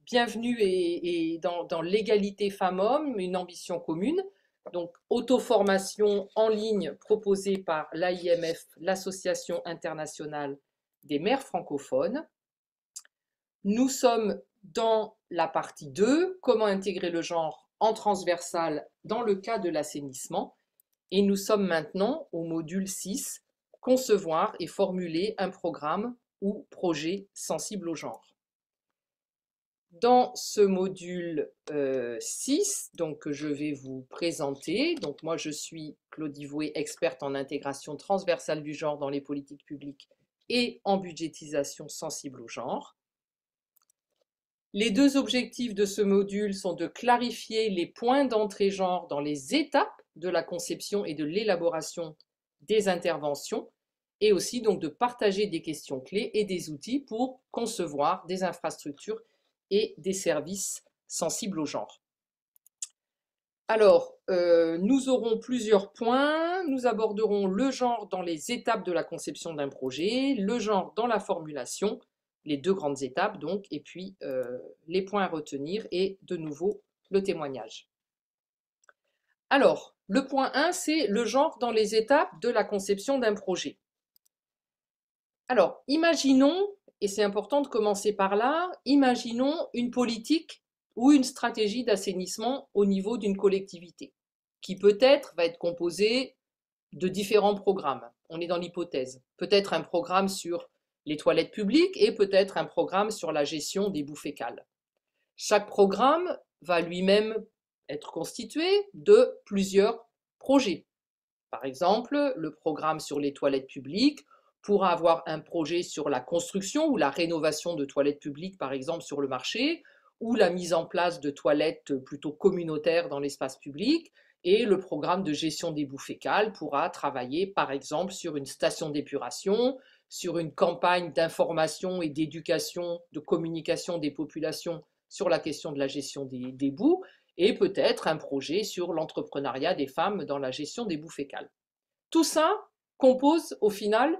bienvenue et dans l'égalité femmes-hommes, une ambition commune. Donc, auto-formation en ligne proposée par l'AIMF, l'Association internationale des mères francophones. Nous sommes dans la partie 2, comment intégrer le genre en transversal dans le cas de l'assainissement. Et nous sommes maintenant au module 6, concevoir et formuler un programme ou projet sensible au genre. Dans ce module 6, donc, que je vais vous présenter, donc moi je suis Claudie Voué, experte en intégration transversale du genre dans les politiques publiques et en budgétisation sensible au genre. Les deux objectifs de ce module sont de clarifier les points d'entrée genre dans les étapes de la conception et de l'élaboration des interventions et aussi donc de partager des questions clés et des outils pour concevoir des infrastructures et des services sensibles au genre. Alors, nous aurons plusieurs points. Nous aborderons le genre dans les étapes de la conception d'un projet, le genre dans la formulation, les deux grandes étapes donc, et puis les points à retenir et de nouveau le témoignage. Alors, le point 1, c'est le genre dans les étapes de la conception d'un projet. Alors, imaginons, et c'est important de commencer par là, imaginons une politique ou une stratégie d'assainissement au niveau d'une collectivité, qui peut-être va être composée de différents programmes. On est dans l'hypothèse. Peut-être un programme sur les toilettes publiques et peut-être un programme sur la gestion des boues fécales. Chaque programme va lui-même être constitué de plusieurs projets. Par exemple, le programme sur les toilettes publiques pourra avoir un projet sur la construction ou la rénovation de toilettes publiques, par exemple, sur le marché, ou la mise en place de toilettes plutôt communautaires dans l'espace public. Et le programme de gestion des boues fécales pourra travailler, par exemple, sur une station d'épuration, sur une campagne d'information et d'éducation, de communication des populations sur la question de la gestion des boues, et peut-être un projet sur l'entrepreneuriat des femmes dans la gestion des boues fécales. Tout ça compose au final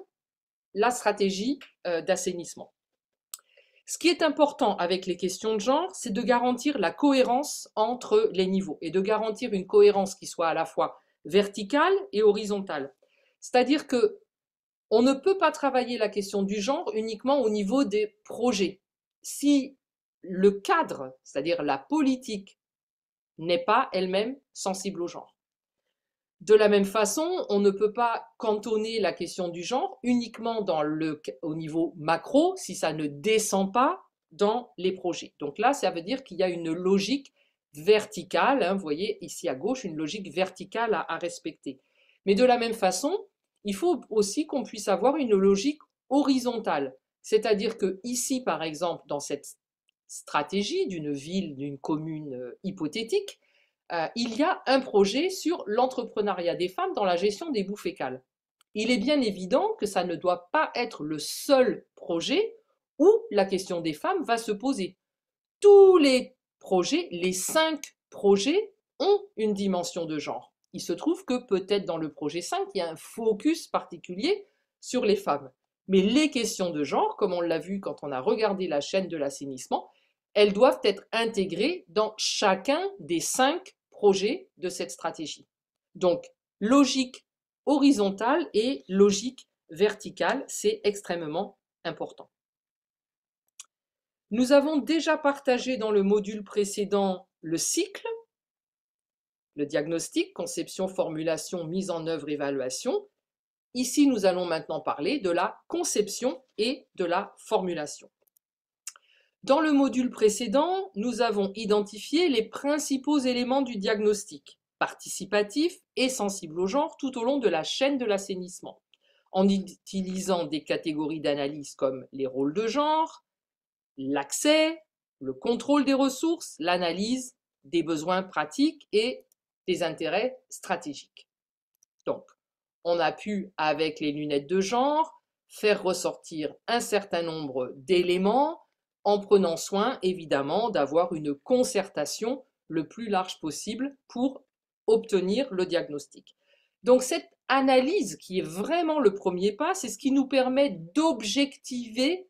la stratégie d'assainissement. Ce qui est important avec les questions de genre, c'est de garantir la cohérence entre les niveaux et de garantir une cohérence qui soit à la fois verticale et horizontale. C'est-à-dire que on ne peut pas travailler la question du genre uniquement au niveau des projets. Si le cadre, c'est-à-dire la politique, n'est pas elle-même sensible au genre. De la même façon, on ne peut pas cantonner la question du genre uniquement au niveau macro si ça ne descend pas dans les projets. Donc là, ça veut dire qu'il y a une logique verticale, hein, vous voyez ici à gauche, une logique verticale à respecter. Mais de la même façon, il faut aussi qu'on puisse avoir une logique horizontale. C'est-à-dire que ici, par exemple, dans cette stratégie d'une ville, d'une commune hypothétique, il y a un projet sur l'entrepreneuriat des femmes dans la gestion des boues fécales. Il est bien évident que ça ne doit pas être le seul projet où la question des femmes va se poser. Tous les projets, les 5 projets, ont une dimension de genre. Il se trouve que peut-être dans le projet 5, il y a un focus particulier sur les femmes. Mais les questions de genre, comme on l'a vu quand on a regardé la chaîne de l'assainissement, elles doivent être intégrées dans chacun des 5 projets de cette stratégie. Donc, logique horizontale et logique verticale, c'est extrêmement important. Nous avons déjà partagé dans le module précédent le cycle, le diagnostic, conception, formulation, mise en œuvre, évaluation. Ici, nous allons maintenant parler de la conception et de la formulation. Dans le module précédent, nous avons identifié les principaux éléments du diagnostic, participatif et sensible au genre tout au long de la chaîne de l'assainissement, en utilisant des catégories d'analyse comme les rôles de genre, l'accès, le contrôle des ressources, l'analyse des besoins pratiques et des intérêts stratégiques. Donc, on a pu, avec les lunettes de genre, faire ressortir un certain nombre d'éléments en prenant soin, évidemment, d'avoir une concertation le plus large possible pour obtenir le diagnostic. Donc, cette analyse qui est vraiment le premier pas, c'est ce qui nous permet d'objectiver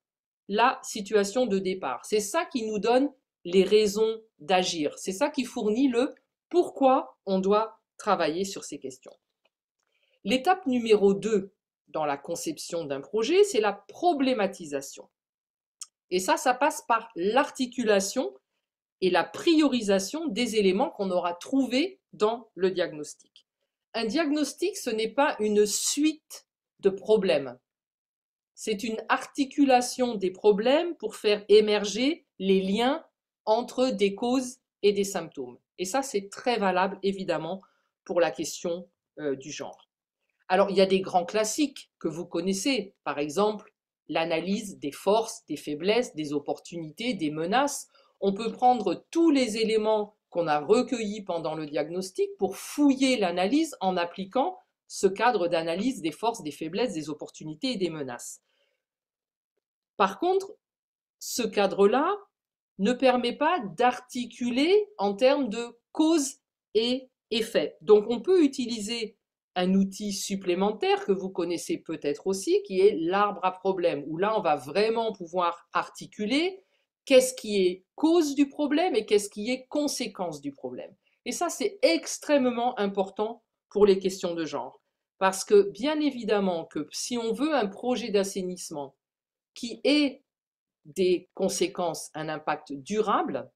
la situation de départ. C'est ça qui nous donne les raisons d'agir. C'est ça qui fournit le pourquoi on doit travailler sur ces questions. L'étape numéro 2 dans la conception d'un projet, c'est la problématisation. Et ça passe par l'articulation et la priorisation des éléments qu'on aura trouvés dans le diagnostic. Un diagnostic, ce n'est pas une suite de problèmes. C'est une articulation des problèmes pour faire émerger les liens entre des causes et des symptômes. Et ça, c'est très valable, évidemment, pour la question du genre. Alors, il y a des grands classiques que vous connaissez, par exemple, l'analyse des forces, des faiblesses, des opportunités, des menaces. On peut prendre tous les éléments qu'on a recueillis pendant le diagnostic pour fouiller l'analyse en appliquant ce cadre d'analyse des forces, des faiblesses, des opportunités et des menaces. Par contre, ce cadre-là ne permet pas d'articuler en termes de cause et effet. Donc, on peut utiliser un outil supplémentaire que vous connaissez peut-être aussi, qui est l'arbre à problème, où là, on va vraiment pouvoir articuler qu'est-ce qui est cause du problème et qu'est-ce qui est conséquence du problème. Et ça, c'est extrêmement important pour les questions de genre. Parce que, bien évidemment, que si on veut un projet d'assainissement qui ait des conséquences, un impact durable,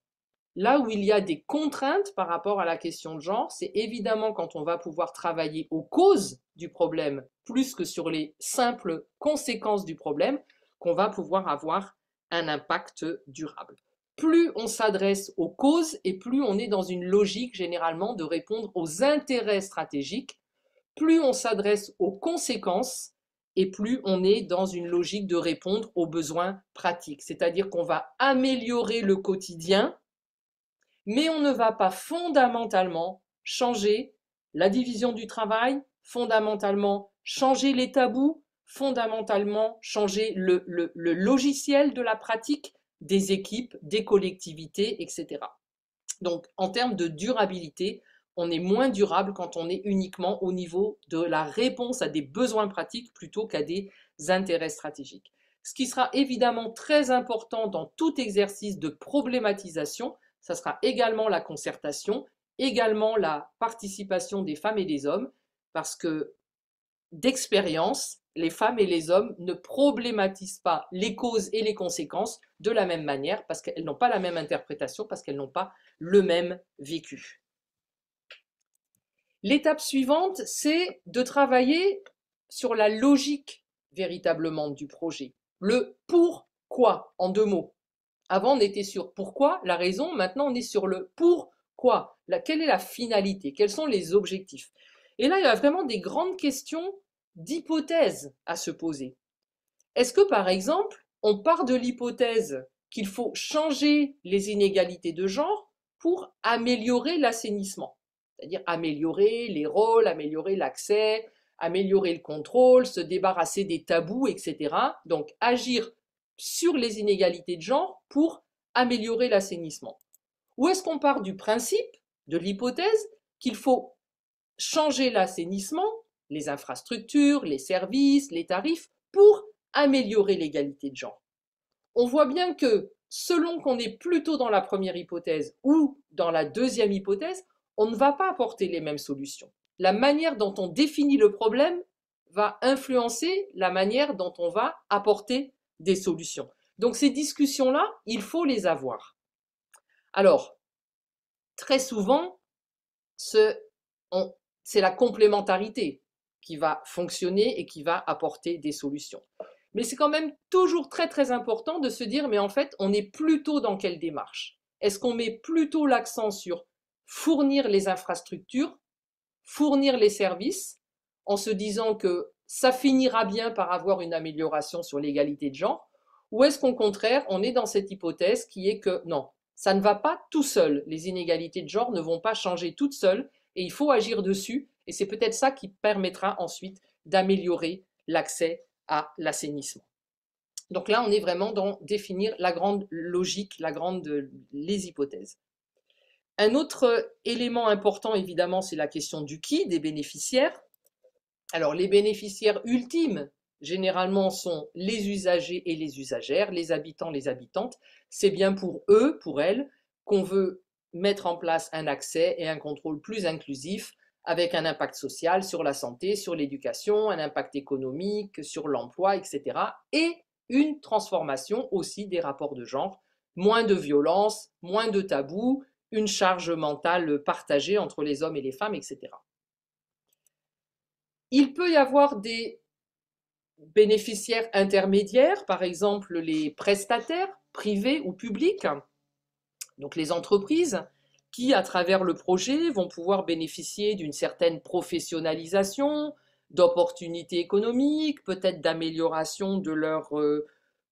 là où il y a des contraintes par rapport à la question de genre, c'est évidemment quand on va pouvoir travailler aux causes du problème plus que sur les simples conséquences du problème qu'on va pouvoir avoir un impact durable. Plus on s'adresse aux causes et plus on est dans une logique généralement de répondre aux intérêts stratégiques, plus on s'adresse aux conséquences et plus on est dans une logique de répondre aux besoins pratiques. C'est-à-dire qu'on va améliorer le quotidien, mais on ne va pas fondamentalement changer la division du travail, fondamentalement changer les tabous, fondamentalement changer le logiciel de la pratique des équipes, des collectivités, etc. Donc, en termes de durabilité, on est moins durable quand on est uniquement au niveau de la réponse à des besoins pratiques plutôt qu'à des intérêts stratégiques. Ce qui sera évidemment très important dans tout exercice de problématisation, ça sera également la concertation, également la participation des femmes et des hommes, parce que d'expérience, les femmes et les hommes ne problématisent pas les causes et les conséquences de la même manière, parce qu'elles n'ont pas la même interprétation, parce qu'elles n'ont pas le même vécu. L'étape suivante, c'est de travailler sur la logique véritablement du projet. Le pourquoi, en 2 mots. Avant, on était sur pourquoi, la raison, maintenant on est sur le pourquoi. Quelle est la finalité? Quels sont les objectifs? Et là, il y a vraiment des grandes questions d'hypothèses à se poser. Est-ce que, par exemple, on part de l'hypothèse qu'il faut changer les inégalités de genre pour améliorer l'assainissement? C'est-à-dire améliorer les rôles, améliorer l'accès, améliorer le contrôle, se débarrasser des tabous, etc. Donc, agir sur les inégalités de genre pour améliorer l'assainissement. Ou est-ce qu'on part du principe, de l'hypothèse, qu'il faut changer l'assainissement, les infrastructures, les services, les tarifs, pour améliorer l'égalité de genre? On voit bien que selon qu'on est plutôt dans la première hypothèse ou dans la deuxième hypothèse, on ne va pas apporter les mêmes solutions. La manière dont on définit le problème va influencer la manière dont on va apporter des solutions. Donc ces discussions-là, il faut les avoir. Alors, très souvent, c'est la complémentarité qui va fonctionner et qui va apporter des solutions. Mais c'est quand même toujours très très important de se dire, mais en fait, on est plutôt dans quelle démarche? Est-ce qu'on met plutôt l'accent sur fournir les infrastructures, fournir les services, en se disant que ça finira bien par avoir une amélioration sur l'égalité de genre, ou est-ce qu'au contraire, on est dans cette hypothèse qui est que non, ça ne va pas tout seul, les inégalités de genre ne vont pas changer toutes seules, et il faut agir dessus, et c'est peut-être ça qui permettra ensuite d'améliorer l'accès à l'assainissement. Donc là, on est vraiment dans définir la grande logique, les hypothèses. Un autre élément important, évidemment, c'est la question du qui, des bénéficiaires. Alors, les bénéficiaires ultimes, généralement, sont les usagers et les usagères, les habitants, les habitantes. C'est bien pour eux, pour elles, qu'on veut mettre en place un accès et un contrôle plus inclusif avec un impact social sur la santé, sur l'éducation, un impact économique, sur l'emploi, etc. Et une transformation aussi des rapports de genre, moins de violence, moins de tabous, une charge mentale partagée entre les hommes et les femmes, etc. Il peut y avoir des bénéficiaires intermédiaires, par exemple les prestataires privés ou publics, donc les entreprises, qui, à travers le projet, vont pouvoir bénéficier d'une certaine professionnalisation, d'opportunités économiques, peut-être d'amélioration de leurs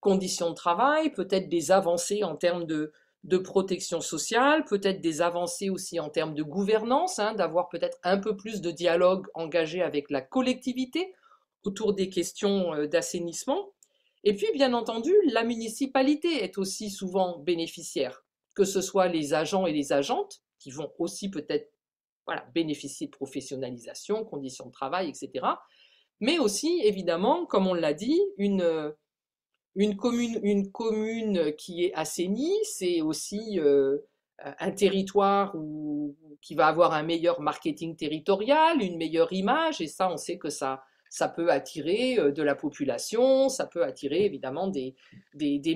conditions de travail, peut-être des avancées en termes de protection sociale, peut-être des avancées aussi en termes de gouvernance, hein, d'avoir peut-être un peu plus de dialogue engagé avec la collectivité autour des questions d'assainissement. Et puis, bien entendu, la municipalité est aussi souvent bénéficiaire, que ce soit les agents et les agentes, qui vont aussi peut-être voilà, bénéficier de professionnalisation, conditions de travail, etc. Mais aussi, évidemment, comme on l'a dit, une commune qui est assainie, c'est aussi un territoire qui va avoir un meilleur marketing territorial, une meilleure image, et ça, on sait que ça peut attirer de la population, ça peut attirer évidemment des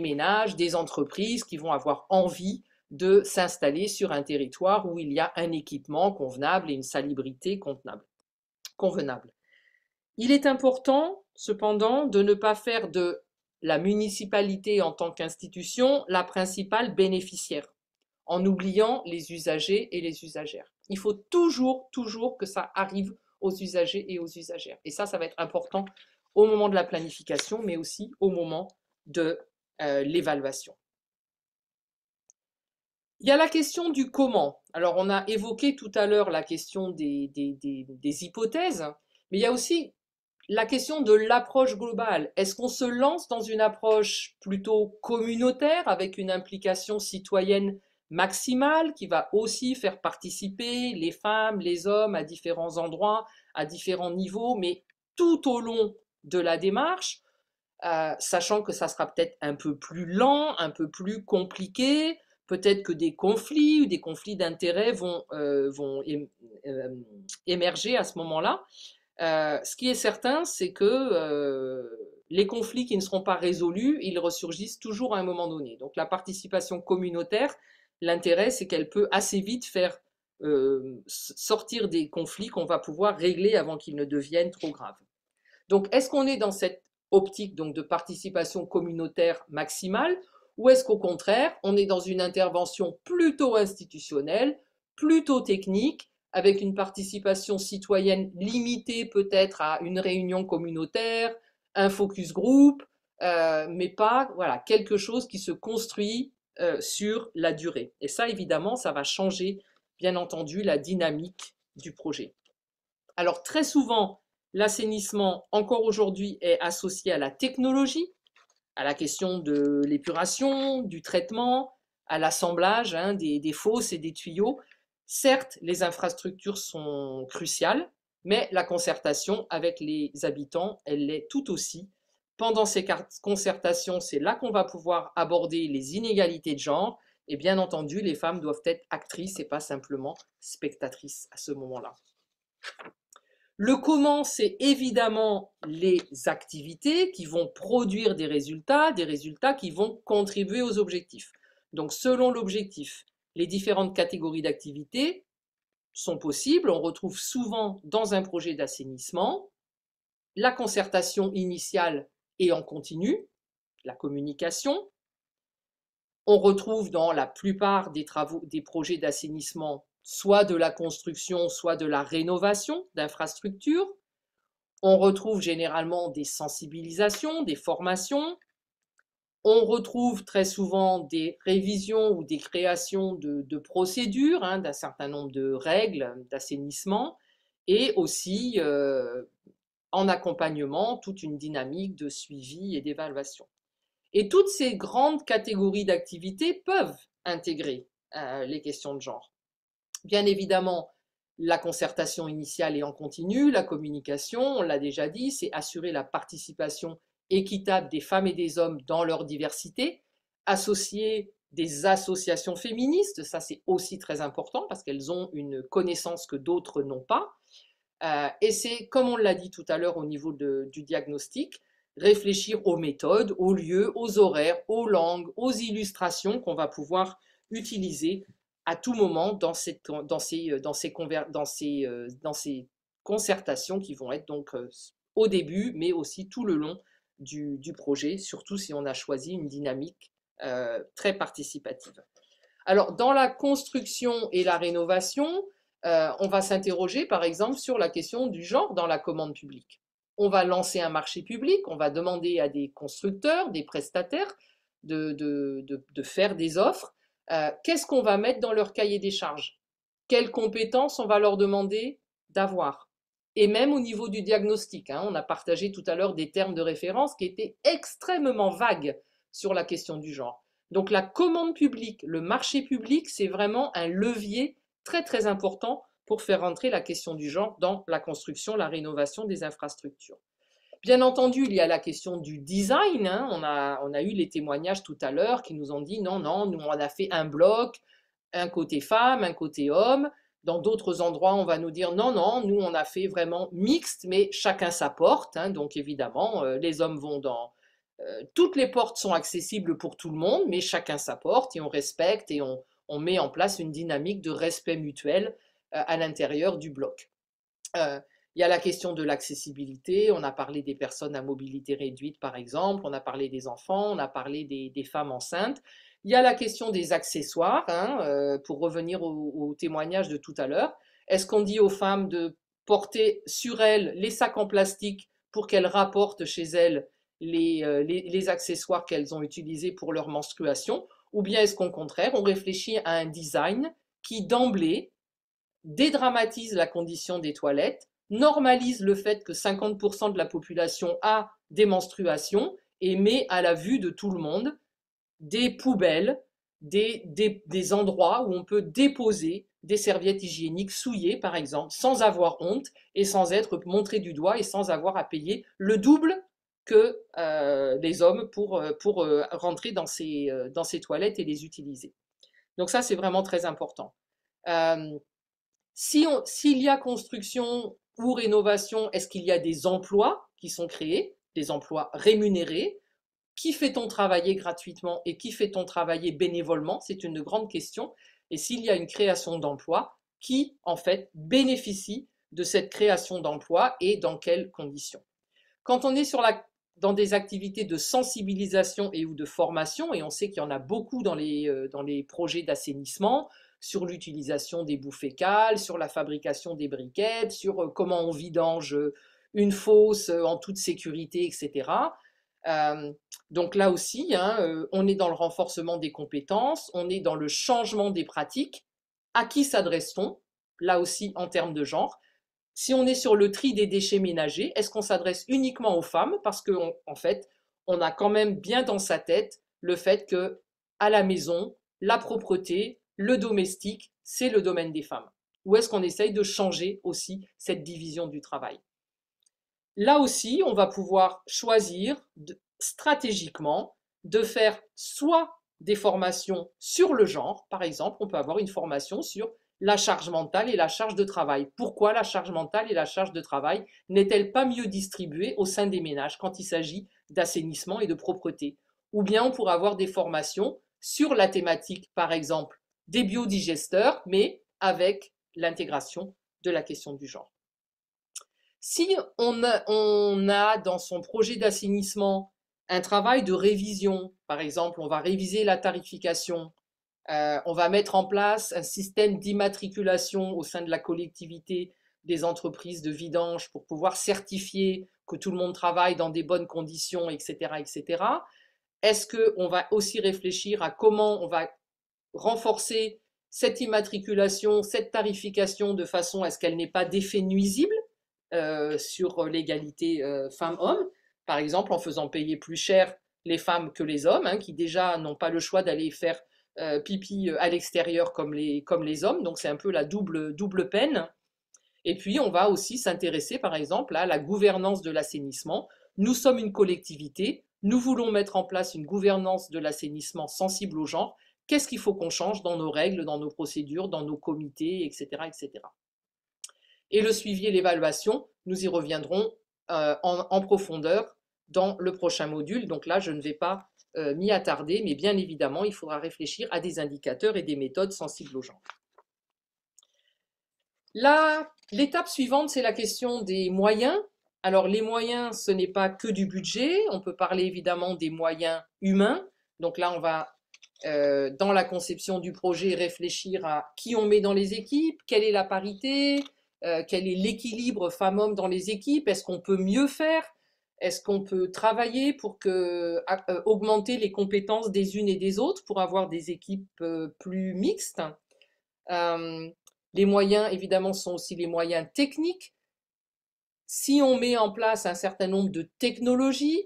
ménages, des entreprises qui vont avoir envie de s'installer sur un territoire où il y a un équipement convenable et une salubrité convenable. Il est important, cependant, de ne pas faire de la municipalité en tant qu'institution la principale bénéficiaire, en oubliant les usagers et les usagères. Il faut toujours que ça arrive aux usagers et aux usagères. Et ça va être important au moment de la planification, mais aussi au moment de l'évaluation. Il y a la question du comment. Alors, on a évoqué tout à l'heure la question des hypothèses, mais il y a aussi la question de l'approche globale. Est-ce qu'on se lance dans une approche plutôt communautaire avec une implication citoyenne maximale qui va aussi faire participer les femmes, les hommes à différents endroits, à différents niveaux, mais tout au long de la démarche, sachant que ça sera peut-être un peu plus lent, un peu plus compliqué, peut-être que des conflits ou des conflits d'intérêts vont émerger à ce moment-là. Ce qui est certain, c'est que les conflits qui ne seront pas résolus, ils ressurgissent toujours à un moment donné. Donc la participation communautaire, l'intérêt, c'est qu'elle peut assez vite faire sortir des conflits qu'on va pouvoir régler avant qu'ils ne deviennent trop graves. Donc est-ce qu'on est dans cette optique donc, de participation communautaire maximale, ou est-ce qu'au contraire, on est dans une intervention plutôt institutionnelle, plutôt technique, avec une participation citoyenne limitée peut-être à une réunion communautaire, un focus group, mais pas voilà, quelque chose qui se construit sur la durée. Et ça, évidemment, ça va changer, bien entendu, la dynamique du projet. Alors, très souvent, l'assainissement, encore aujourd'hui, est associé à la technologie, à la question de l'épuration, du traitement, à l'assemblage hein, des fosses et des tuyaux. Certes, les infrastructures sont cruciales, mais la concertation avec les habitants, elle l'est tout aussi. Pendant ces concertations, c'est là qu'on va pouvoir aborder les inégalités de genre, et bien entendu, les femmes doivent être actrices et pas simplement spectatrices à ce moment-là. Le comment, c'est évidemment les activités qui vont produire des résultats qui vont contribuer aux objectifs. Donc, selon l'objectif, les différentes catégories d'activités sont possibles. On retrouve souvent dans un projet d'assainissement la concertation initiale et en continu, la communication. On retrouve dans la plupart des projets d'assainissement soit de la construction, soit de la rénovation d'infrastructures. On retrouve généralement des sensibilisations, des formations. On retrouve très souvent des révisions ou des créations de procédures, hein, d'un certain nombre de règles d'assainissement, et aussi en accompagnement toute une dynamique de suivi et d'évaluation. Et toutes ces grandes catégories d'activités peuvent intégrer les questions de genre. Bien évidemment, la concertation initiale et en continu, la communication, on l'a déjà dit, c'est assurer la participation équitable des femmes et des hommes dans leur diversité, associer des associations féministes, ça c'est aussi très important parce qu'elles ont une connaissance que d'autres n'ont pas. Et c'est, comme on l'a dit tout à l'heure au niveau du diagnostic, réfléchir aux méthodes, aux lieux, aux horaires, aux langues, aux illustrations qu'on va pouvoir utiliser à tout moment dans ces concertations qui vont être donc au début, mais aussi tout le long du projet, surtout si on a choisi une dynamique très participative. Alors, dans la construction et la rénovation, on va s'interroger par exemple sur la question du genre dans la commande publique. On va lancer un marché public, on va demander à des constructeurs, des prestataires de faire des offres. Qu'est-ce qu'on va mettre dans leur cahier des charges? Quelles compétences on va leur demander d'avoir? Et même au niveau du diagnostic, hein, on a partagé tout à l'heure des termes de référence qui étaient extrêmement vagues sur la question du genre. Donc la commande publique, le marché public, c'est vraiment un levier très très important pour faire entrer la question du genre dans la construction, la rénovation des infrastructures. Bien entendu, il y a la question du design, hein. On a eu les témoignages tout à l'heure qui nous ont dit non, non, nous on a fait un bloc, un côté femme, un côté homme. Dans d'autres endroits, on va nous dire non, non, nous on a fait vraiment mixte, mais chacun sa porte, hein. Donc évidemment, les hommes vont dans... toutes les portes sont accessibles pour tout le monde, mais chacun sa porte et on respecte et on met en place une dynamique de respect mutuel à l'intérieur du bloc. Il y a la question de l'accessibilité, on a parlé des personnes à mobilité réduite par exemple, on a parlé des enfants, on a parlé des femmes enceintes. Il y a la question des accessoires, hein, pour revenir au témoignage de tout à l'heure. Est-ce qu'on dit aux femmes de porter sur elles les sacs en plastique pour qu'elles rapportent chez elles les accessoires qu'elles ont utilisés pour leur menstruation? Ou bien est-ce qu'au contraire, on réfléchit à un design qui d'emblée dédramatise la condition des toilettes, normalise le fait que 50% de la population a des menstruations et met à la vue de tout le monde des poubelles, des endroits où on peut déposer des serviettes hygiéniques souillées, par exemple, sans avoir honte et sans être montré du doigt et sans avoir à payer le double que les hommes pour rentrer dans ces toilettes et les utiliser. Donc ça, c'est vraiment très important. S'il y a construction ou rénovation, est-ce qu'il y a des emplois qui sont créés, des emplois rémunérés? Qui fait-on travailler gratuitement et qui fait-on travailler bénévolement? C'est une grande question. Et s'il y a une création d'emplois, qui en fait bénéficie de cette création d'emplois et dans quelles conditions? Quand on est dans des activités de sensibilisation et ou de formation, et on sait qu'il y en a beaucoup dans les projets d'assainissement, sur l'utilisation des boues fécales, sur la fabrication des briquettes, sur comment on vidange une fosse en toute sécurité, etc. Donc là aussi, hein, on est dans le renforcement des compétences, on est dans le changement des pratiques. À qui s'adresse-t-on? Là aussi, en termes de genre. Si on est sur le tri des déchets ménagers, est-ce qu'on s'adresse uniquement aux femmes? Parce qu'en fait, on a quand même bien dans sa tête le fait que à la maison, la propreté, le domestique, c'est le domaine des femmes. Ou est-ce qu'on essaye de changer aussi cette division du travail? Là aussi, on va pouvoir choisir stratégiquement de faire soit des formations sur le genre, par exemple, on peut avoir une formation sur la charge mentale et la charge de travail. Pourquoi la charge mentale et la charge de travail n'est-elle pas mieux distribuée au sein des ménages quand il s'agit d'assainissement et de propreté? Ou bien on pourrait avoir des formations sur la thématique, par exemple, des biodigesteurs, mais avec l'intégration de la question du genre. Si on a dans son projet d'assainissement un travail de révision, par exemple, on va réviser la tarification, on va mettre en place un système d'immatriculation au sein de la collectivité des entreprises de vidange pour pouvoir certifier que tout le monde travaille dans des bonnes conditions, etc., etc. Est-ce qu'on va aussi réfléchir à comment on va renforcer cette immatriculation, cette tarification de façon à ce qu'elle n'ait pas d'effet nuisible sur l'égalité femmes-hommes, par exemple en faisant payer plus cher les femmes que les hommes, hein, qui déjà n'ont pas le choix d'aller faire pipi à l'extérieur comme les hommes, donc c'est un peu la double peine. Et puis on va aussi s'intéresser par exemple à la gouvernance de l'assainissement. Nous sommes une collectivité, nous voulons mettre en place une gouvernance de l'assainissement sensible au genre. qu'est-ce qu'il faut qu'on change dans nos règles, dans nos procédures, dans nos comités, etc., etc. Et le suivi et l'évaluation, nous y reviendrons en profondeur dans le prochain module. Donc là, je ne vais pas m'y attarder, mais bien évidemment, il faudra réfléchir à des indicateurs et des méthodes sensibles au genre. L'étape suivante, c'est la question des moyens. Alors les moyens, ce n'est pas que du budget, on peut parler évidemment des moyens humains. Donc là, on va, dans la conception du projet, réfléchir à qui on met dans les équipes, quelle est la parité, quel est l'équilibre femmes-hommes dans les équipes, est-ce qu'on peut mieux faire, est-ce qu'on peut travailler pour augmenter les compétences des unes et des autres pour avoir des équipes plus mixtes. Les moyens, évidemment, sont aussi les moyens techniques. Si on met en place un certain nombre de technologies,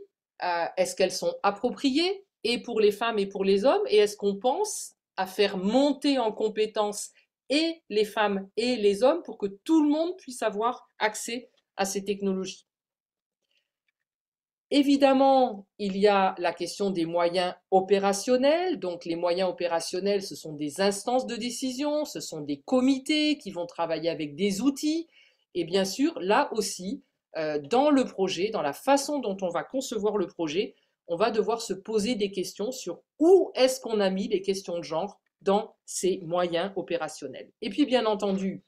est-ce qu'elles sont appropriées et pour les femmes et pour les hommes? Et est-ce qu'on pense à faire monter en compétences et les femmes et les hommes pour que tout le monde puisse avoir accès à ces technologies? Évidemment, il y a la question des moyens opérationnels. Donc, les moyens opérationnels, ce sont des instances de décision, ce sont des comités qui vont travailler avec des outils. Et bien sûr, là aussi, dans le projet, dans la façon dont on va concevoir le projet, on va devoir se poser des questions sur où est-ce qu'on a mis les questions de genre dans ces moyens opérationnels. Et puis, bien entendu,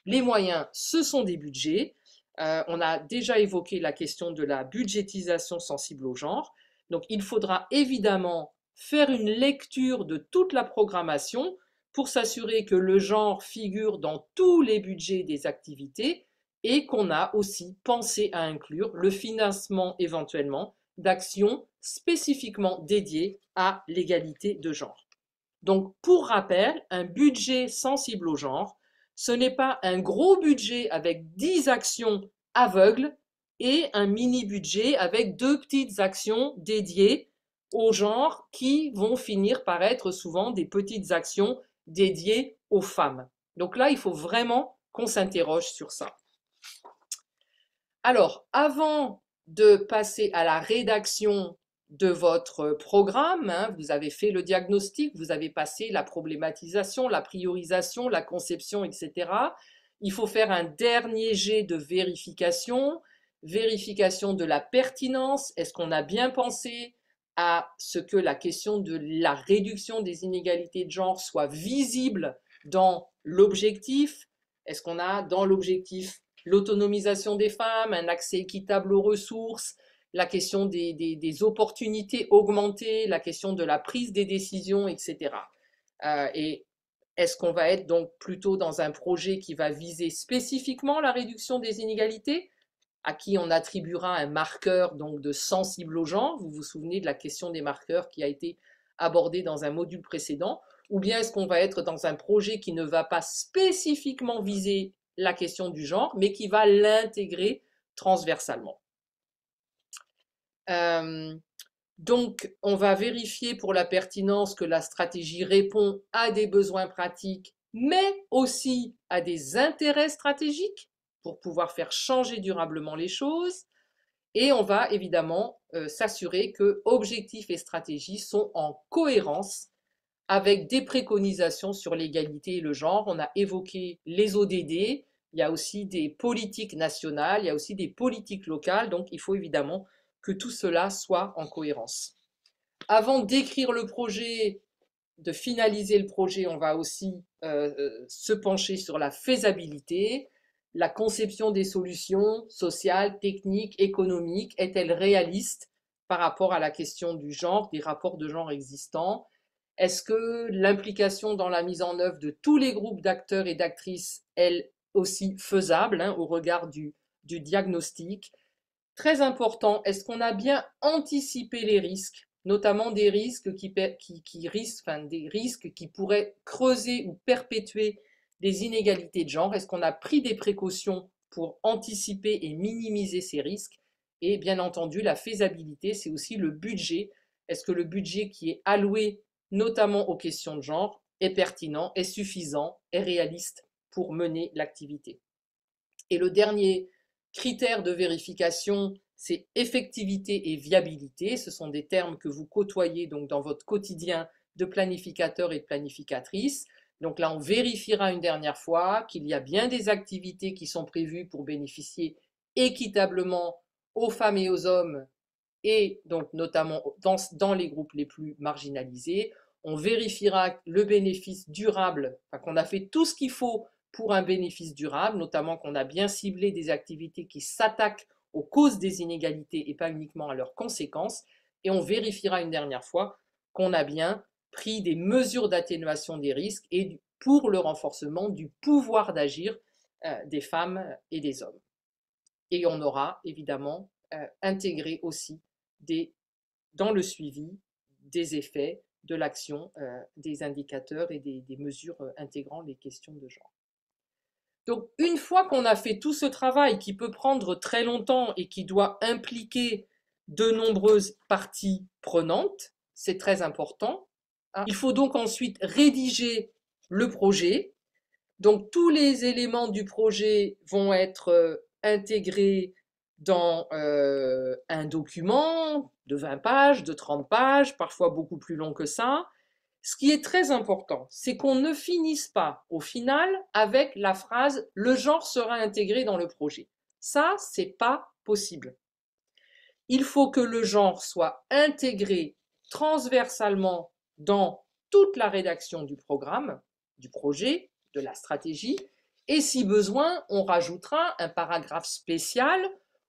les moyens, ce sont des budgets. On a déjà évoqué la question de la budgétisation sensible au genre. Donc, il faudra évidemment faire une lecture de toute la programmation pour s'assurer que le genre figure dans tous les budgets des activités et qu'on a aussi pensé à inclure le financement éventuellement d'actions spécifiquement dédiées à l'égalité de genre. Donc, pour rappel, un budget sensible au genre, ce n'est pas un gros budget avec 10 actions aveugles et un mini budget avec 2 petites actions dédiées au genre qui vont finir par être souvent des petites actions dédiées aux femmes. Donc là, il faut vraiment qu'on s'interroge sur ça. Alors, avant de passer à la rédaction de votre programme, vous avez fait le diagnostic, vous avez passé la problématisation, la priorisation, la conception, etc. Il faut faire un dernier jet de vérification, vérification de la pertinence. Est-ce qu'on a bien pensé à ce que la question de la réduction des inégalités de genre soit visible dans l'objectif? Est-ce qu'on a dans l'objectif l'autonomisation des femmes, un accès équitable aux ressources, la question des opportunités augmentées, la question de la prise des décisions, etc. Et est-ce qu'on va être donc plutôt dans un projet qui va viser spécifiquement la réduction des inégalités, à qui on attribuera un marqueur donc de sensible au genre? Vous vous souvenez de la question des marqueurs qui a été abordée dans un module précédent? Ou bien est-ce qu'on va être dans un projet qui ne va pas spécifiquement viser la question du genre, mais qui va l'intégrer transversalement? Donc, on va vérifier pour la pertinence que la stratégie répond à des besoins pratiques, mais aussi à des intérêts stratégiques pour pouvoir faire changer durablement les choses. Et on va évidemment s'assurer que objectifs et stratégies sont en cohérence avec des préconisations sur l'égalité et le genre. On a évoqué les ODD, il y a aussi des politiques nationales, il y a aussi des politiques locales, donc il faut évidemment que tout cela soit en cohérence. Avant d'écrire le projet, de finaliser le projet, on va aussi se pencher sur la faisabilité, la conception des solutions sociales, techniques, économiques. Est-elle réaliste par rapport à la question du genre, des rapports de genre existants? Est-ce que l'implication dans la mise en œuvre de tous les groupes d'acteurs et d'actrices est aussi faisable au regard du diagnostic? Très important, est-ce qu'on a bien anticipé les risques, notamment des risques des risques qui pourraient creuser ou perpétuer des inégalités de genre? Est-ce qu'on a pris des précautions pour anticiper et minimiser ces risques? Et bien entendu, la faisabilité, c'est aussi le budget. Est-ce que le budget qui est alloué notamment aux questions de genre est pertinent, est suffisant, est réaliste pour mener l'activité? Et le dernier critère de vérification, c'est effectivité et viabilité. Ce sont des termes que vous côtoyez donc dans votre quotidien de planificateurs et de planificatrices. Donc là, on vérifiera une dernière fois qu'il y a bien des activités qui sont prévues pour bénéficier équitablement aux femmes et aux hommes, et donc notamment dans les groupes les plus marginalisés. On vérifiera le bénéfice durable, enfin, qu'on a fait tout ce qu'il faut pour un bénéfice durable, notamment qu'on a bien ciblé des activités qui s'attaquent aux causes des inégalités et pas uniquement à leurs conséquences. Et on vérifiera une dernière fois qu'on a bien pris des mesures d'atténuation des risques et pour le renforcement du pouvoir d'agir des femmes et des hommes. Et on aura évidemment intégré aussi dans le suivi des effets de l'action, des indicateurs et des mesures intégrant les questions de genre. Donc une fois qu'on a fait tout ce travail qui peut prendre très longtemps et qui doit impliquer de nombreuses parties prenantes, c'est très important. Il faut donc ensuite rédiger le projet. Donc tous les éléments du projet vont être intégrés dans un document de 20 pages, de 30 pages, parfois beaucoup plus long que ça. Ce qui est très important, c'est qu'on ne finisse pas au final avec la phrase « le genre sera intégré dans le projet ». Ça, c'est pas possible. Il faut que le genre soit intégré transversalement dans toute la rédaction du programme, du projet, de la stratégie, et si besoin, on rajoutera un paragraphe spécial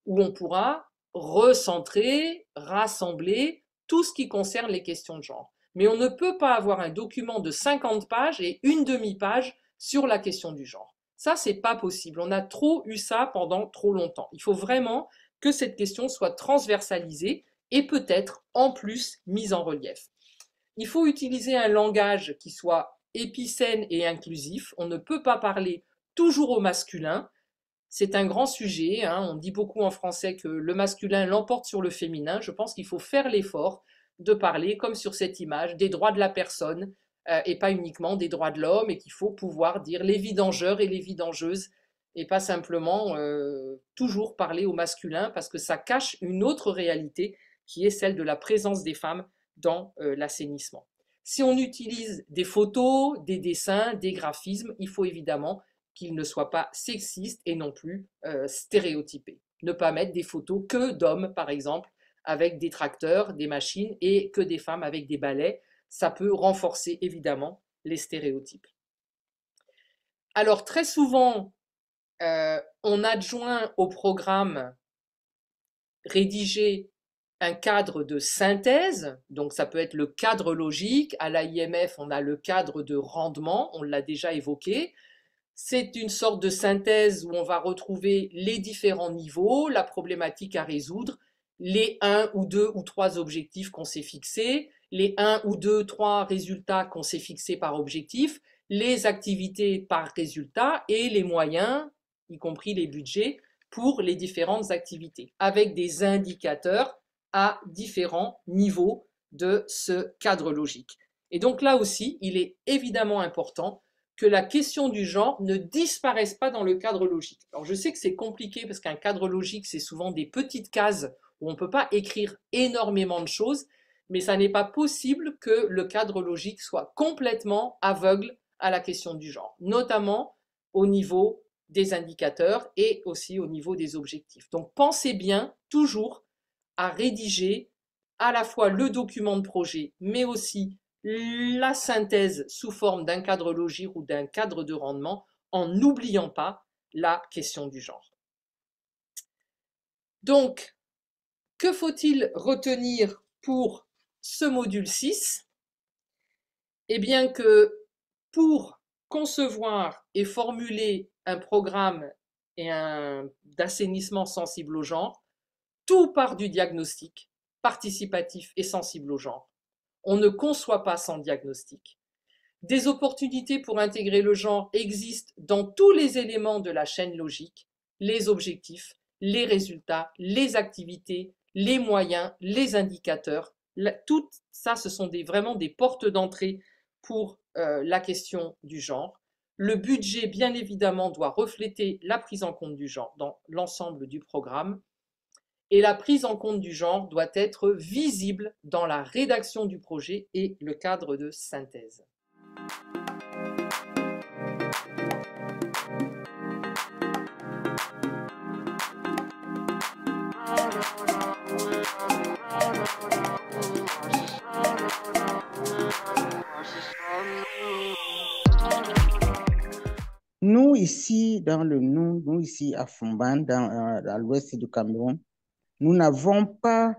où on pourra recentrer, rassembler tout ce qui concerne les questions de genre. Mais on ne peut pas avoir un document de 50 pages et une demi-page sur la question du genre. Ça, c'est pas possible. On a trop eu ça pendant trop longtemps. Il faut vraiment que cette question soit transversalisée et peut-être en plus mise en relief. Il faut utiliser un langage qui soit épicène et inclusif. On ne peut pas parler toujours au masculin. C'est un grand sujet. On dit beaucoup en français que le masculin l'emporte sur le féminin. Je pense qu'il faut faire l'effort de parler, comme sur cette image, des droits de la personne et pas uniquement des droits de l'homme, et qu'il faut pouvoir dire les vidangeurs et les vidangeuses et pas simplement toujours parler au masculin parce que ça cache une autre réalité qui est celle de la présence des femmes dans l'assainissement. Si on utilise des photos, des dessins, des graphismes, il faut évidemment qu'ils ne soient pas sexistes et non plus stéréotypés. Ne pas mettre des photos que d'hommes, par exemple, avec des tracteurs, des machines, et que des femmes avec des balais. Ça peut renforcer évidemment les stéréotypes. Alors très souvent, on adjoint au programme rédigé un cadre de synthèse, donc ça peut être le cadre logique. À l'AIMF, on a le cadre de rendement, on l'a déjà évoqué. C'est une sorte de synthèse où on va retrouver les différents niveaux, la problématique à résoudre, les 1 ou 2 ou 3 objectifs qu'on s'est fixés, les 1 ou 2, 3 résultats qu'on s'est fixés par objectif, les activités par résultat et les moyens, y compris les budgets, pour les différentes activités, avec des indicateurs à différents niveaux de ce cadre logique. Et donc là aussi, il est évidemment important que la question du genre ne disparaisse pas dans le cadre logique. Alors je sais que c'est compliqué parce qu'un cadre logique, c'est souvent des petites cases où on ne peut pas écrire énormément de choses, mais ça n'est pas possible que le cadre logique soit complètement aveugle à la question du genre, notamment au niveau des indicateurs et aussi au niveau des objectifs. Donc pensez bien toujours à rédiger à la fois le document de projet, mais aussi la synthèse sous forme d'un cadre logique ou d'un cadre de rendement en n'oubliant pas la question du genre. Donc, que faut-il retenir pour ce module 6? Eh bien que pour concevoir et formuler un programme d'assainissement sensible au genre, tout part du diagnostic participatif et sensible au genre. On ne conçoit pas sans diagnostic. Des opportunités pour intégrer le genre existent dans tous les éléments de la chaîne logique, les objectifs, les résultats, les activités, les moyens, les indicateurs. Tout ça, ce sont vraiment des portes d'entrée pour la question du genre. Le budget, bien évidemment, doit refléter la prise en compte du genre dans l'ensemble du programme. Et la prise en compte du genre doit être visible dans la rédaction du projet et le cadre de synthèse. Nous, ici, nous, ici à Fumban, à l'ouest du Cameroun, nous n'avons pas,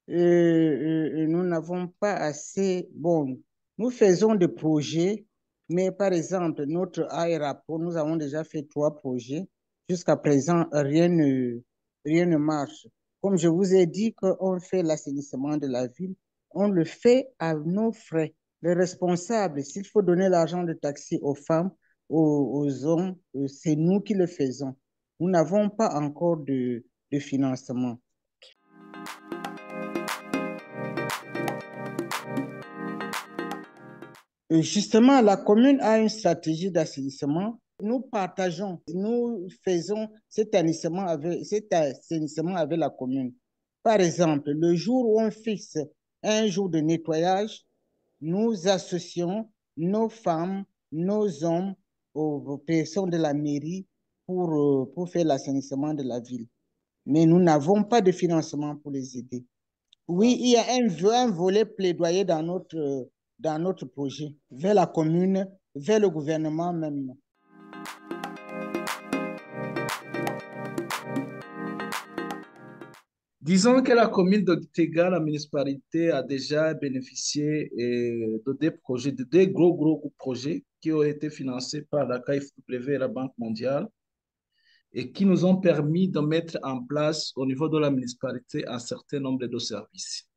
nous n'avons pas assez, bon, nous faisons des projets, mais par exemple, notre AERAPO, nous avons déjà fait 3 projets. Jusqu'à présent, rien ne marche. Comme je vous ai dit qu'on fait l'assainissement de la ville, on le fait à nos frais. Les responsables, s'il faut donner l'argent de taxi aux femmes, aux hommes, c'est nous qui le faisons. Nous n'avons pas encore de financement. Justement, la commune a une stratégie d'assainissement. Nous faisons cet assainissement avec la commune. Par exemple, le jour où on fixe un jour de nettoyage, nous associons nos femmes, nos hommes aux personnes de la mairie pour faire l'assainissement de la ville. Mais nous n'avons pas de financement pour les aider. Oui, il y a un volet plaidoyer dans notre projet, vers la commune, vers le gouvernement même. Disons que la commune de Gitega, la municipalité, a déjà bénéficié de deux projets, de deux gros projets qui ont été financés par la KfW et la Banque mondiale et qui nous ont permis de mettre en place au niveau de la municipalité un certain nombre de services.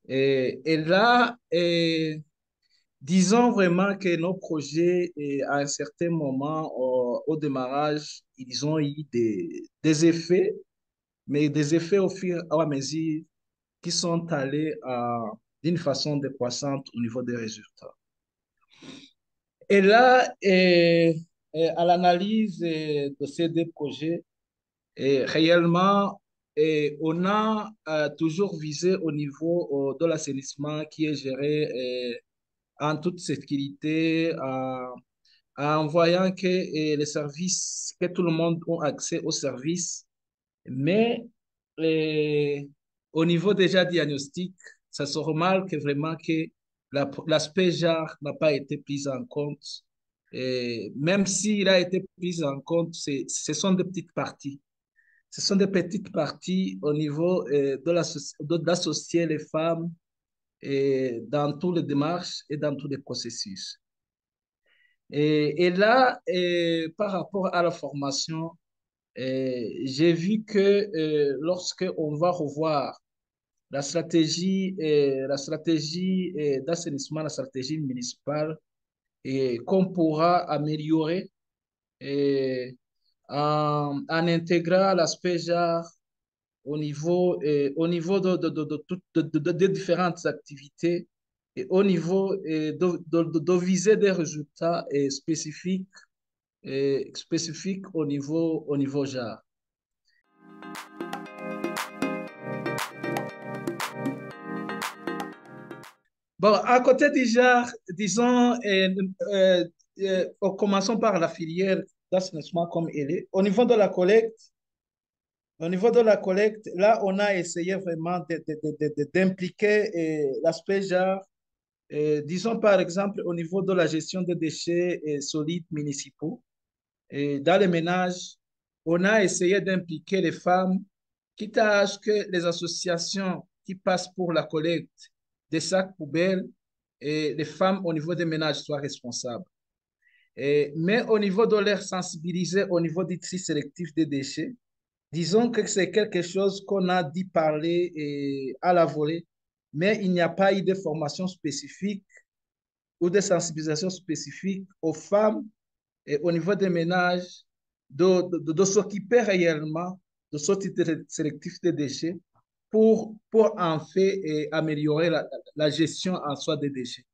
Et là, disons vraiment que nos projets, à un certain moment, au démarrage, ils ont eu des effets, mais des effets au fur et à mesure qui sont allés d'une façon décroissante au niveau des résultats. Et là, à l'analyse de ces deux projets, réellement, on a toujours visé au niveau de l'assainissement qui est géré en toute sécurité, en voyant que les services, que tout le monde a accès aux services, mais euh, au niveau déjà diagnostic, ça se remarque vraiment que l'aspect genre n'a pas été pris en compte. Et même s'il a été pris en compte, ce sont des petites parties. Ce sont des petites parties au niveau d'associer les femmes dans toutes les démarches et dans tous les processus. Et là, par rapport à la formation, j'ai vu que lorsque on va revoir la stratégie d'assainissement, la stratégie municipale, et qu'on pourra améliorer en intégrant l'aspect genre au niveau de différentes activités et au niveau de viser des résultats spécifiques au niveau genre. Bon, à côté du genre, disons, commençons par la filière d'assainissement comme elle est. Au niveau de la collecte, là, on a essayé vraiment d'impliquer l'aspect genre. Disons par exemple au niveau de la gestion des déchets solides municipaux. Dans les ménages, on a essayé d'impliquer les femmes, quitte à ce que les associations qui passent pour la collecte des sacs poubelles et les femmes au niveau des ménages soient responsables. Mais au niveau de leur sensibiliser, au niveau du tri sélectif des déchets, disons que c'est quelque chose qu'on a dit parler à la volée, mais il n'y a pas eu de formation spécifique ou de sensibilisation spécifique aux femmes et au niveau des ménages de s'occuper réellement de ce type sélectif de déchets pour en fait améliorer la gestion en soi des déchets.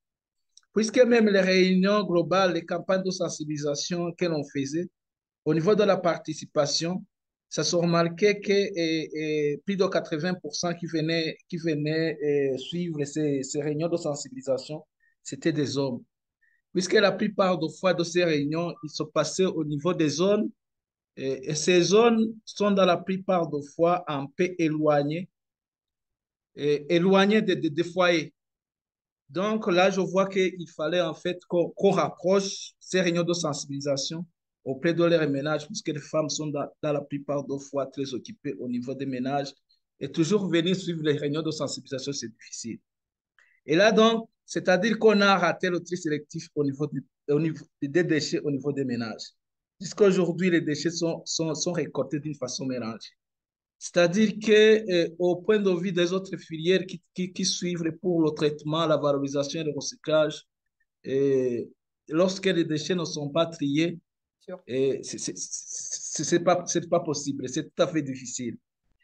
Puisque même les réunions globales, les campagnes de sensibilisation que l'on faisait, au niveau de la participation, ça se remarquait que plus de 80% qui venaient suivre ces réunions de sensibilisation, c'était des hommes. Puisque la plupart des fois de ces réunions, ils se passaient au niveau des zones, et ces zones sont dans la plupart des fois un peu éloignées, éloignées des foyers. Donc là, je vois qu'il fallait en fait qu'on rapproche ces réunions de sensibilisation auprès de leurs ménages, puisque les femmes sont dans la plupart des fois très occupées au niveau des ménages. Et toujours venir suivre les réunions de sensibilisation, c'est difficile. Et là, donc, c'est-à-dire qu'on a raté le tri sélectif au niveau des déchets au niveau des ménages. Jusqu'aujourd'hui, les déchets sont récoltés d'une façon mélangée. C'est-à-dire que, au point de vue des autres filières qui suivent pour le traitement, la valorisation et le recyclage, et lorsque les déchets ne sont pas triés, Sûr, c'est pas possible, c'est tout à fait difficile.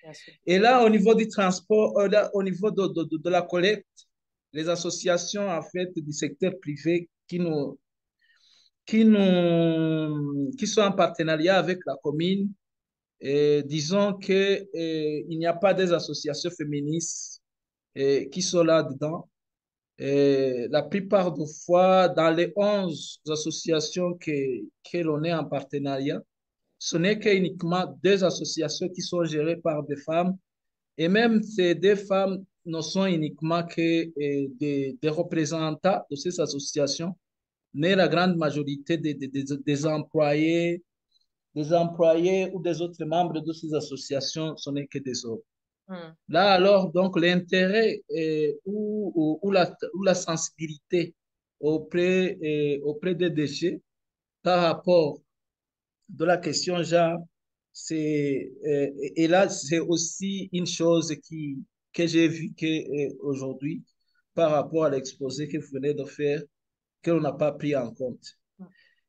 bien sûr. Et là, au niveau du transport, là, au niveau de la collecte, les associations en fait du secteur privé qui sont en partenariat avec la commune, et disons que il n'y a pas des associations féministes qui sont là-dedans. Et la plupart des fois, dans les 11 associations que l'on est en partenariat, ce n'est qu'uniquement deux associations qui sont gérées par des femmes. Et même ces deux femmes ne sont uniquement que des représentants de ces associations, mais la grande majorité des employés ou des autres membres de ces associations, ce n'est que des hommes. Hmm. Là, alors, donc, l'intérêt ou la sensibilité auprès des déchets par rapport de la question genre, et là, c'est aussi une chose que j'ai vu aujourd'hui par rapport à l'exposé que vous venez de faire, que l'on n'a pas pris en compte.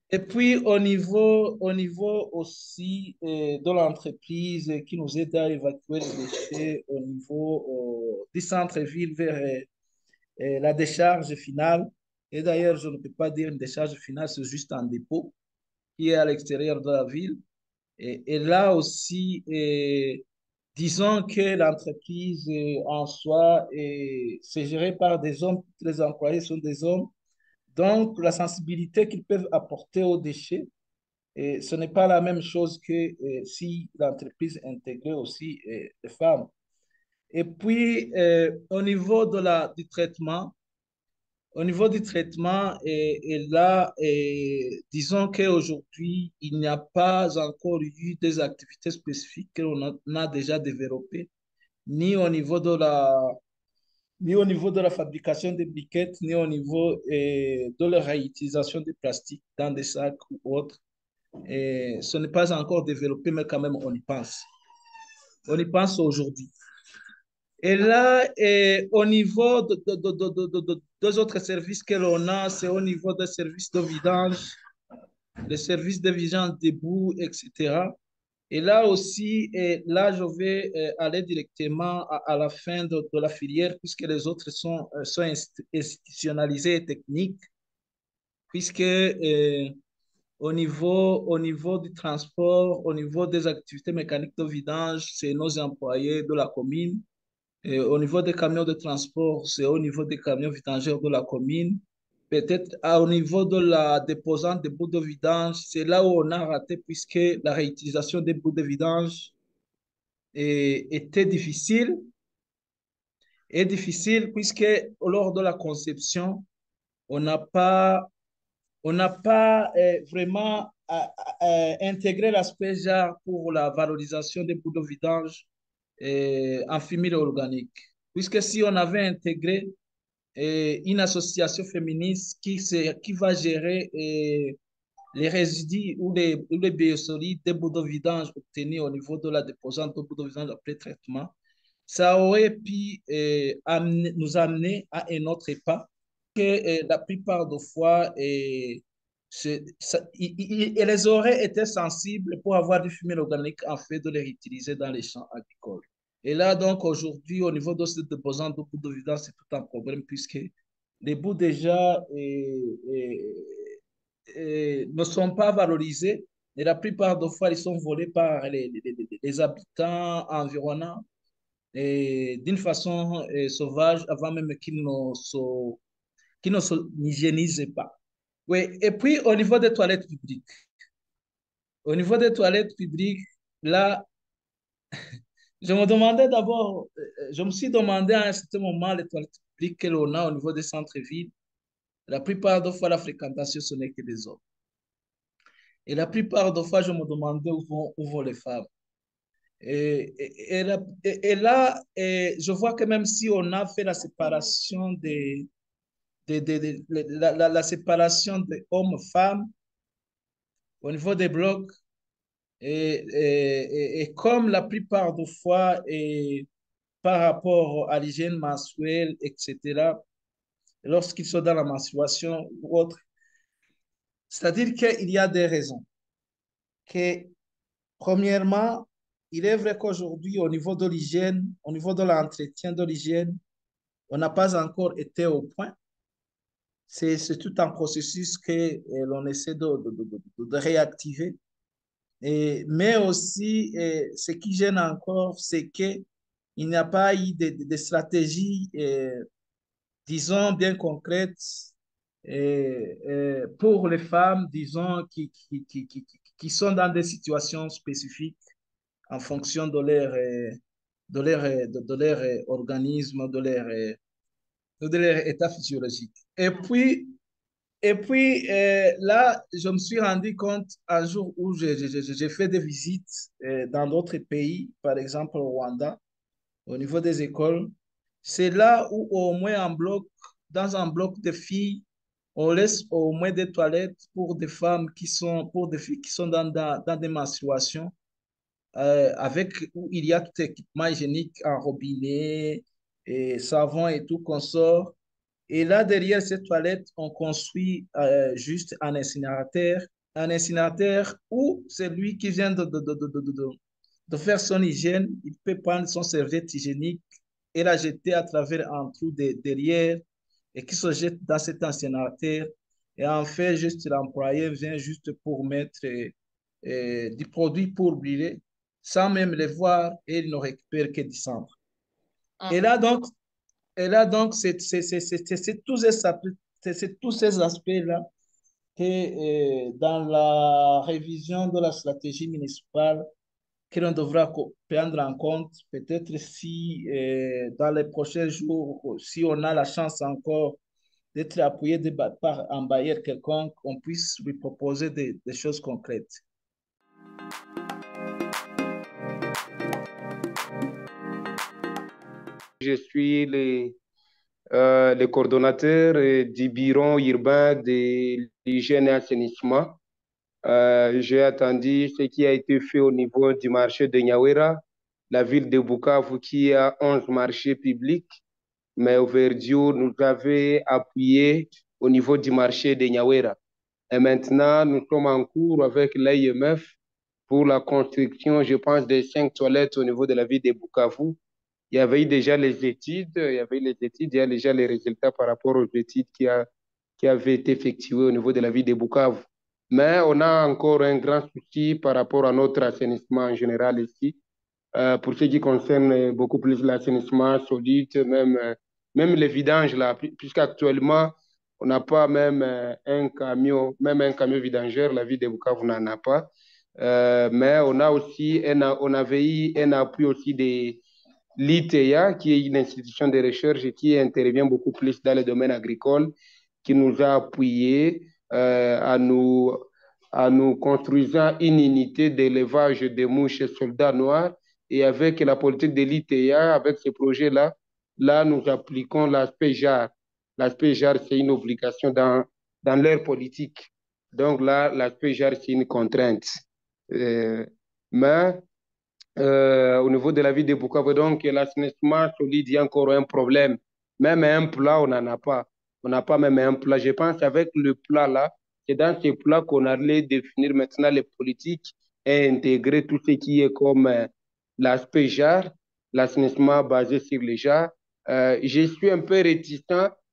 Et puis, au niveau aussi de l'entreprise qui nous aide à évacuer les déchets au niveau du centre-ville vers la décharge finale. Et d'ailleurs, je ne peux pas dire une décharge finale, c'est juste un dépôt qui est à l'extérieur de la ville. Et là aussi, disons que l'entreprise en soi, c'est géré par des hommes, tous les employés sont des hommes. Donc, la sensibilité qu'ils peuvent apporter aux déchets, et ce n'est pas la même chose que si l'entreprise intégrait aussi les femmes. Et puis, au niveau du traitement, et là, disons qu'aujourd'hui, il n'y a pas encore eu des activités spécifiques que l'on a déjà développées, ni au niveau ni au niveau de la fabrication des briquettes, ni au niveau de la réutilisation des plastiques dans des sacs ou autres. Et ce n'est pas encore développé, mais quand même, on y pense. On y pense aujourd'hui. Et là, au niveau deux autres services que l'on a, c'est au niveau des services de vidange, les services de vidange debout, etc. Et là aussi, là, je vais aller directement à la fin de la filière, puisque les autres sont institutionnalisés et techniques, puisque au niveau du transport, au niveau des activités mécaniques de vidange, c'est nos employés de la commune. Et au niveau des camions de transport, c'est au niveau des camions vidangeurs de la commune. Peut-être au niveau de la déposante des bouts de vidange, c'est là où on a raté puisque la réutilisation des bouts de vidange était difficile. Et difficile puisque lors de la conception, on n'a pas, on n'a pas vraiment intégré l'aspect genre pour la valorisation des bouts de vidange en fumier organique. Puisque si on avait intégré une association féministe qui va gérer les résidus ou les biosolides des bouts de vidange obtenus au niveau de la déposante de bouts de vidange après traitement, ça aurait pu nous amener à un autre pas que la plupart des fois, elles auraient été sensibles pour avoir du fumier organique en fait de les réutiliser dans les champs agricoles. Et là, donc, aujourd'hui, au niveau de cette déposante de bouts de vidange, c'est tout un problème puisque les bouts déjà ne sont pas valorisés Et la plupart des fois, ils sont volés par les habitants environnants et d'une façon sauvage avant même qu'ils ne s'hygiénisent pas. Oui, et puis au niveau des toilettes publiques. Au niveau des toilettes publiques, là, je me demandais d'abord, je me suis demandé à un certain moment les toilettes publiques que l'on a au niveau des centres-villes. La plupart des fois, la fréquentation, ce n'est que des hommes. Et la plupart des fois, je me demandais où vont les femmes. Et là, je vois que même si on a fait la séparation la séparation des hommes-femmes au niveau des blocs, et comme la plupart des fois, par rapport à l'hygiène menstruelle, etc., lorsqu'ils sont dans la menstruation ou autre, c'est-à-dire qu'il y a des raisons. Que, premièrement, il est vrai qu'aujourd'hui, au niveau de l'hygiène, au niveau de l'entretien de l'hygiène, on n'a pas encore été au point. C'est tout un processus que l'on essaie de réactiver. Mais aussi, ce qui gêne encore, c'est qu'il n'y a pas eu de stratégie, disons, bien concrète pour les femmes, disons, qui sont dans des situations spécifiques en fonction de leur organisme, de leur état physiologique. Et puis là, je me suis rendu compte un jour où j'ai fait des visites dans d'autres pays, par exemple au Rwanda, au niveau des écoles. C'est là où au moins dans un bloc de filles, on laisse au moins des toilettes pour des femmes pour des filles qui sont dans des menstruations, où il y a tout équipement hygiénique en robinet, et savon et tout qu'on sort. Et là, derrière cette toilette, on construit juste un incinérateur où celui qui vient de faire son hygiène, il peut prendre son serviette hygiénique et la jeter à travers un trou derrière et qui se jette dans cet incinérateur. Et en fait, juste l'employé vient juste pour mettre du produit pour brûler sans même les voir et il ne récupère que du cendre. Et Mhm. là, donc, c'est tous ces aspects-là que dans la révision de la stratégie municipale, que l'on devra prendre en compte, peut-être si dans les prochains jours, si on a la chance encore d'être appuyé par un bailleur quelconque, on puisse lui proposer des choses concrètes. Je suis le coordonnateur du bureau urbain de l'hygiène et assainissement. J'ai attendu ce qui a été fait au niveau du marché de Nyawera, la ville de Bukavu qui a 11 marchés publics, mais aujourd'hui, nous avons appuyé au niveau du marché de Nyawera. Et maintenant, nous sommes en cours avec l'AIMF pour la construction, je pense, des 5 toilettes au niveau de la ville de Bukavu. Il y avait eu déjà les études, il y a déjà les résultats par rapport aux études qui avaient été effectuées au niveau de la ville de Bukavu. Mais on a encore un grand souci par rapport à notre assainissement en général ici. Pour ce qui concerne beaucoup plus l'assainissement solide, même les vidanges là, puisqu'actuellement, on n'a pas même même un camion vidangeur, la ville de Bukavu n'en a pas. Mais on avait eu un appui aussi des l'ITEA, qui est une institution de recherche qui intervient beaucoup plus dans le domaine agricole, qui nous a appuyés à nous construisant une unité d'élevage de mouches soldats noirs. Et avec la politique de l'ITEA, avec ce projet-là, là, nous appliquons l'aspect JAR. L'aspect JAR, c'est une obligation dans leur politique. Donc là, l'aspect JAR, c'est une contrainte. Mais au niveau de la ville de Bukavu. Donc, l'assainissement solide, il y a encore un problème. Même un plat, on n'en a pas. On n'a pas même un plat. Je pense qu'avec le plat là, c'est dans ce plat qu'on allait définir maintenant les politiques et intégrer tout ce qui est comme l'aspect genre, l'assainissement basé sur les genres. Je suis un peu réticent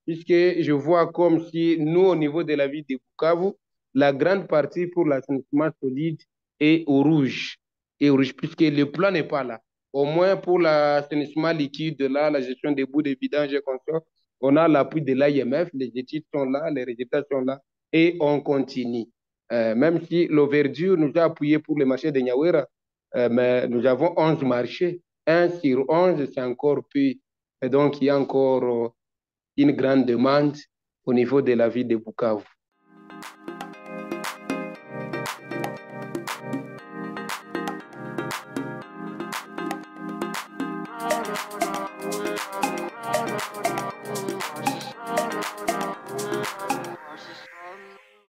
puisque je vois comme si nous, au niveau de la ville de Bukavu, la grande partie pour l'assainissement solide et au rouge. Et au rouge, puisque le plan n'est pas là. Au moins pour l'assainissement liquide, là, la gestion des boues de vidange et consorts, on a l'appui de l'AIMF, les études sont là, les résultats sont là, et on continue. Même si l'Overdure nous a appuyé pour le marché de Nyawera, mais nous avons 11 marchés. 1 sur 11, c'est encore peu. Et donc, il y a encore une grande demande au niveau de la ville de Bukavu.